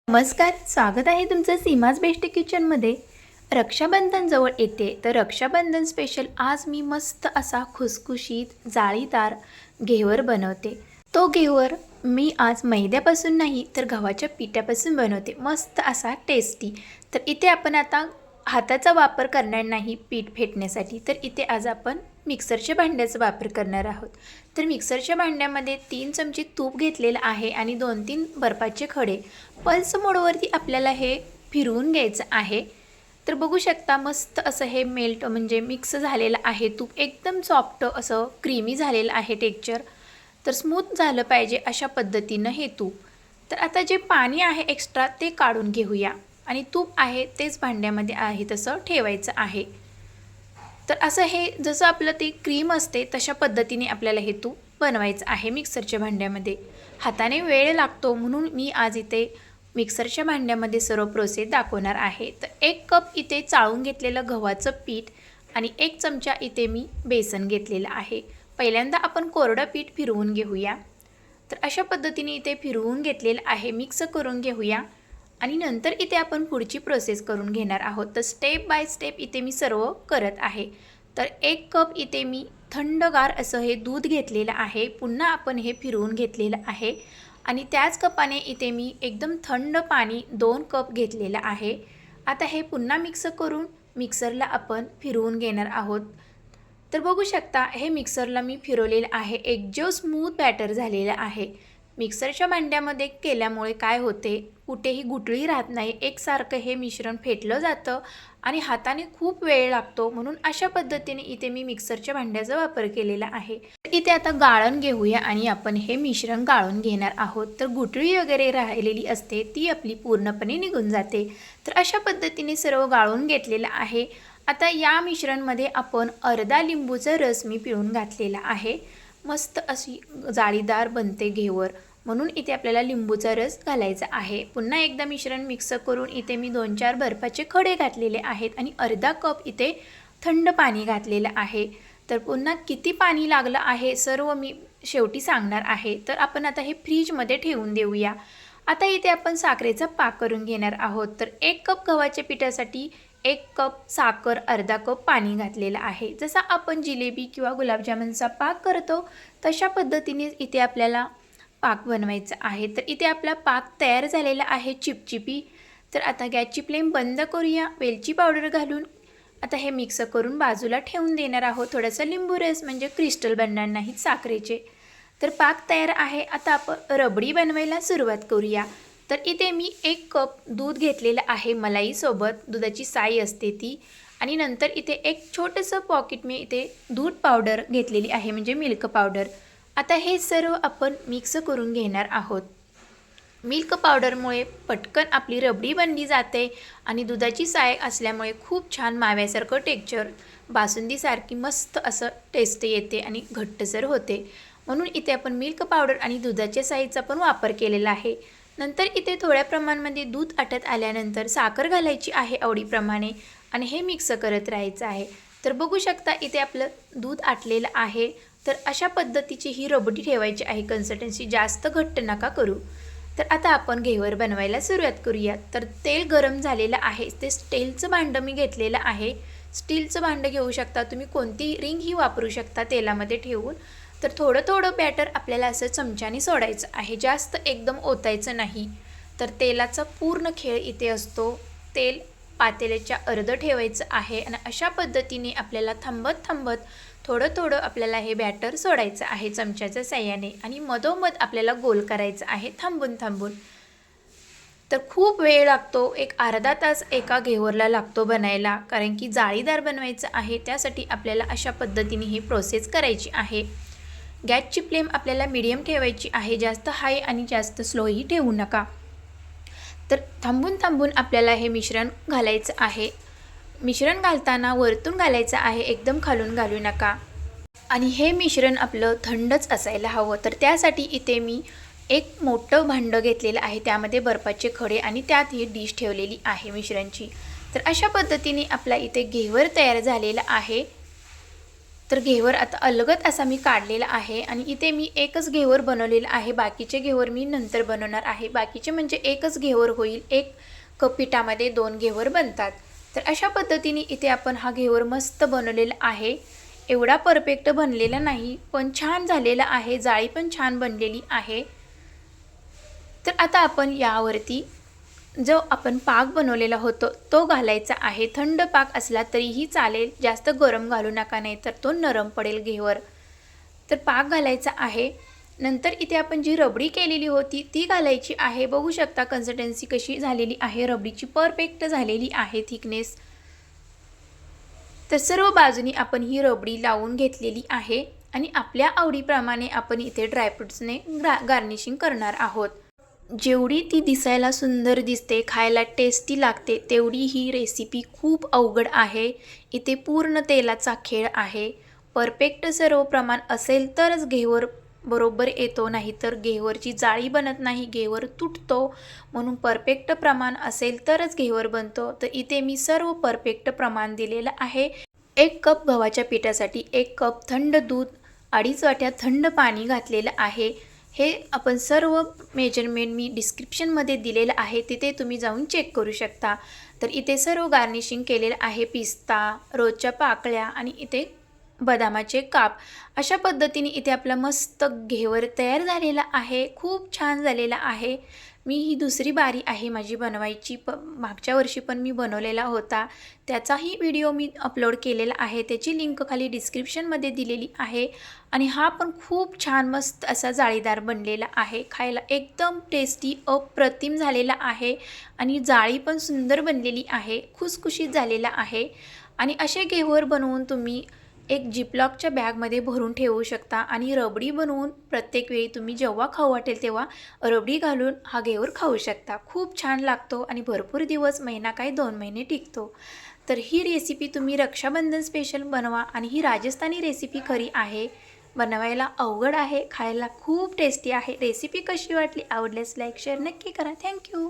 नमस्कार, स्वागत आहे तुमचं सीमाज बेस्ट किचनमध्ये। रक्षाबंधन जवळ येते तर रक्षाबंधन स्पेशल आज मी मस्त असा खुसखुशीत जाळीदार घेवर बनवते। तो घेवर मी आज मैद्यापासून नाही तर गव्हाच्या पिठापासून बनवते, मस्त असा टेस्टी। तर इथे आपण आता हाताचा वापर करणार नाही पीठ फेटण्यासाठी, तर इथे आज आपण मिक्सरच्या भांड्याचा वापर करणार आहोत। तर मिक्सरच्या भांड्यामध्ये 3 चमचे तूप घेतलेलं आहे आणि 2-3 बर्फाचे खडे पल्स मोडवरती आपल्याला हे फिरवून घ्यायचं आहे। तर बघू शकता मस्त असं हे मेल्ट म्हणजे मिक्स झालेलं आहे तूप, एकदम सॉफ्ट असं क्रीमी झालेलं आहे टेक्स्चर। तर स्मूथ झालं पाहिजे अशा पद्धतीनं हे तूप। तर आता जे पाणी आहे एक्स्ट्रा ते काढून घेऊया आणि तूप आहे तेच भांड्यामध्ये आहे तसं ठेवायचं आहे। तर असं हे जसं आपलं ते क्रीम असते तशा पद्धतीने आपल्याला हे तूप बनवायचं आहे मिक्सरच्या भांड्यामध्ये। हाताने वेळ लागतो म्हणून मी आज इथे मिक्सरच्या भांड्यामध्ये सर्व प्रोसेस दाखवणार आहे। तर 1 कप इथे चाळून घेतलेलं गव्हाचं पीठ आणि 1 चमचा इथे मी बेसन घेतलेलं आहे। पहिल्यांदा आपण कोरडं पीठ फिरवून घेऊया। तर अशा पद्धतीने इथे फिरवून घेतलेलं आहे, मिक्स करून घेऊया आणि नंतर इथे आपण पुढची प्रोसेस करून घेणार आहोत। तर स्टेप बाय स्टेप इथे मी सर्व करत आहे। तर 1 कप इथे मी थंडगार असं हे दूध घेतलेलं आहे, पुन्हा आपण हे फिरवून घेतलेलं आहे आणि त्याच कपाने इथे मी एकदम थंड पाणी 2 कप घेतलेलं आहे। आता हे पुन्हा मिक्स करून मिक्सरला आपण फिरवून घेणार आहोत। तर बघू शकता हे मिक्सरला मी फिरवलेलं आहे, एकजीव स्मूथ बॅटर झालेलं आहे। मिक्सरच्या भांड्यामध्ये केल्यामुळे काय होते, कुठेही गुठळी राहत नाही, एकसारखं हे मिश्रण फेटलं जातं आणि हाताने खूप वेळ लागतो, म्हणून अशा पद्धतीने इथे मी मिक्सरच्या भांड्याचा वापर केलेला आहे। इथे आता गाळण घेऊया आणि आपण हे मिश्रण गाळून घेणार आहोत। तर गुठळी वगैरे राहिलेली असते ती आपली पूर्णपणे निघून जाते। तर अशा पद्धतीने सर्व गाळून घेतलेलं आहे। आता या मिश्रणमध्ये आपण अर्धा लिंबूचा रस मी पिळून घातलेला आहे। मस्त अशी जाळीदार बनते घेवर, म्हणून इथे आपल्याला लिंबूचा रस घालायचा आहे। पुन्हा एकदा मिश्रण मिक्स करून इथे मी 2-4 बर्फाचे खडे घातलेले आहेत आणि अर्धा कप इथे थंड पाणी घातलेलं आहे। तर पुन्हा किती पाणी लागलं आहे सर्व मी शेवटी सांगणार आहे। तर आपण आता हे फ्रीजमध्ये ठेवून देऊया। आता इथे आपण साखरेचा पाक करून घेणार आहोत। तर 1 कप गव्हाच्या पिठासाठी 1 कप साखर, अर्धा कप पाणी घातलेलं आहे। जसा आपण जिलेबी किंवा गुलाबजामुनचा पाक करतो तशा पद्धतीने इथे आपल्याला पाक बनवायचा आहे। तर इथे आपला पाक तयार झालेला आहे चिपचिपी। तर आता गॅसची फ्लेम बंद करूया, वेलची पावडर घालून आता हे मिक्स करून बाजूला ठेवून देणार आहोत। थोडासा लिंबू रस म्हणजे क्रिस्टल बनणार नाहीत साखरेचे। तर पाक तयार आहे, आता आपण रबडी बनवायला सुरुवात करूया। तर इथे मी 1 कप दूध घेतलेलं आहे मलाईसोबत, दुधाची साई असते ती, आणि नंतर इथे एक छोटंसं पॉकेट मी इथे दूध पावडर घेतलेली आहे म्हणजे मिल्क पावडर। आता हे सर्व आपण मिक्स करून घेणार आहोत। मिल्क पावडरमुळे पटकन आपली रबडी बनली जाते आणि दुधाची साय असल्यामुळे खूप छान माव्यासारखं टेक्स्चर, बासुंदीसारखी मस्त असं टेस्ट येते आणि घट्टसर होते, म्हणून इथे आपण मिल्क पावडर आणि दुधाच्या साईचा पण वापर केलेला आहे। नंतर इथे थोड्या प्रमाणामध्ये दूध आटत आल्यानंतर साखर घालायची आहे आवडीप्रमाणे आणि हे मिक्स करत राहायचं आहे। तर बघू शकता इथे आपलं दूध आटलेलं आहे। तर अशा पद्धतीची ही रबडी ठेवायची आहे, कन्सिस्टन्सी जास्त घट्ट नका करू। तर आता आपण घेवर बनवायला सुरुवात करूया। तर तेल गरम झालेलं आहे, ते स्टीलचं भांडं मी घेतलेलं आहे। स्टीलचं भांडं घेऊ शकता तुम्ही, कोणती रिंगही वापरू शकता तेलामध्ये ठेवून। तर थोडं थोडं बॅटर आपल्याला असं चमच्याने सोडायचं आहे, जास्त एकदम ओतायचं नाही। तर तेलाचा पूर्ण खेळ इथे असतो, तेल पातेल्याच्या अर्धं ठेवायचं आहे आणि अशा पद्धतीने आपल्याला थांबत थांबत थोडं थोडं आपल्याला हे बॅटर सोडायचं आहे चमच्याच्या साहाय्याने आणि मधोमध आपल्याला गोल करायचं आहे थांबून थांबून। तर खूप वेळ लागतो, एक अर्धा तास एका घेवरला लागतो बनायला, कारण की जाळीदार बनवायचं आहे, त्यासाठी आपल्याला अशा पद्धतीने ही प्रोसेस करायची आहे। गॅसची फ्लेम आपल्याला मीडियम ठेवायची आहे, जास्त हाय आणि जास्त स्लोही ठेवू नका। तर थांबून थांबून आपल्याला हे मिश्रण घालायचं आहे। मिश्रण घालताना वरतून घालायचं आहे, एकदम खालून घालू नका आणि हे मिश्रण आपलं थंडच असायला हवं। तर त्यासाठी इथे मी एक मोठं भांडं घेतलेलं आहे, त्यामध्ये बर्फाचे खडे आणि त्यात ही डिश ठेवलेली आहे मिश्रणची। तर अशा पद्धतीने आपला इथे घेवर तयार झालेला आहे। तर घेवर आता अलगद असा मी काढलेला आहे आणि इथे मी एकच घेवर बनवलेलं आहे. बाकीचे घेवर मी नंतर बनवणार आहे. बाकीचे म्हणजे एकच घेवर होईल. एक कप पिठामध्ये 2 घेवर बनतात. तर अशा पद्धतीने इथे आपण हा घेवर मस्त बनवलेला आहे. एवढा परफेक्ट बनलेला नाही, पण छान झालेला आहे. जाळी पण छान बनलेली आहे. तर आता आपण यावरती जो आपण पाक बनवलेला होतो तो घालायचा आहे. थंड पाक असला तरीही चालेल, जास्त गरम घालू नका, नाही तर तो नरम पडेल घेवर. तर पाक घालायचा आहे. नंतर इथे आपण जी रबडी केलेली होती ती घालायची आहे. बघू शकता कन्सिस्टन्सी कशी झालेली आहे, रबडीची परफेक्ट झालेली आहे थिकनेस. तर सर्व बाजूनी आपण ही रबडी लावून घेतलेली आहे आणि आपल्या आवडीप्रमाणे आपण इथे ड्रायफ्रुट्सने गार्निशिंग करणार आहोत. जेवढी ती दिसायला सुंदर दिसते, खायला टेस्टी लागते, तेवढी ही रेसिपी खूप अवघड आहे. इथे पूर्ण तेलाचा खेळ आहे. परफेक्ट सर्व प्रमाण असेल तरच घेवर बरोबर येतो, नाहीतर घेवरची जाळी बनत नाही, घेवर तुटतो. म्हणून परफेक्ट प्रमाण असेल तरच घेवर बनतो. तर इथे मी सर्व परफेक्ट प्रमाण दिलेलं आहे. 1 कप गव्हाच्या पिठासाठी 1 कप थंड दूध, 2.5 वाट्या थंड पाणी घातलेलं आहे. हे आपण सर्व मेजरमेंट मी डिस्क्रिप्शनमध्ये दिलेलं आहे, तिथे तुम्ही जाऊन चेक करू शकता. तर इथे सर्व गार्निशिंग केलेलं आहे. पिस्ता, रोजच्या पाकळ्या आणि इथे बदामाचे काप. अशा पद्धतीने इथे आपला मस्त घेवर तयार झालेला आहे. खूप छान झालेला आहे. ही दुसरी बारी आहे माझी बनवायची. मागच्या वर्षी पण मी बनवलेला होता, त्याचाही व्हिडिओ मी अपलोड केलेला आहे. त्याची लिंक खाली डिस्क्रिप्शनमध्ये दिलेली आहे. आणि हा पण खूप छान मस्त असा जाळीदार बनलेला आहे. खायला एकदम टेस्टी अप्रतिम झालेला आहे आणि जाळी पण सुंदर बनलेली आहे, खुसखुशीत झालेला आहे. आणि असे घेवर बनवून तुम्ही एक जिपलॉकच्या बॅगमध्ये भरून ठेवू शकता आणि रबडी बनवून प्रत्येक वेळी तुम्ही जेव्हा खाऊ वाटेल तेव्हा रबडी घालून हा घेवर खाऊ शकता. खूप छान लागतो आणि भरपूर दिवस, महिना काय 2 महिने टिकतो. तर ही रेसिपी तुम्ही रक्षाबंधन स्पेशल बनवा आणि ही राजस्थानी रेसिपी खरी आहे. बनवायला अवघड आहे, खायला खूप टेस्टी आहे. रेसिपी कशी वाटली, आवडल्यास लाईक शेअर नक्की करा. थँक्यू.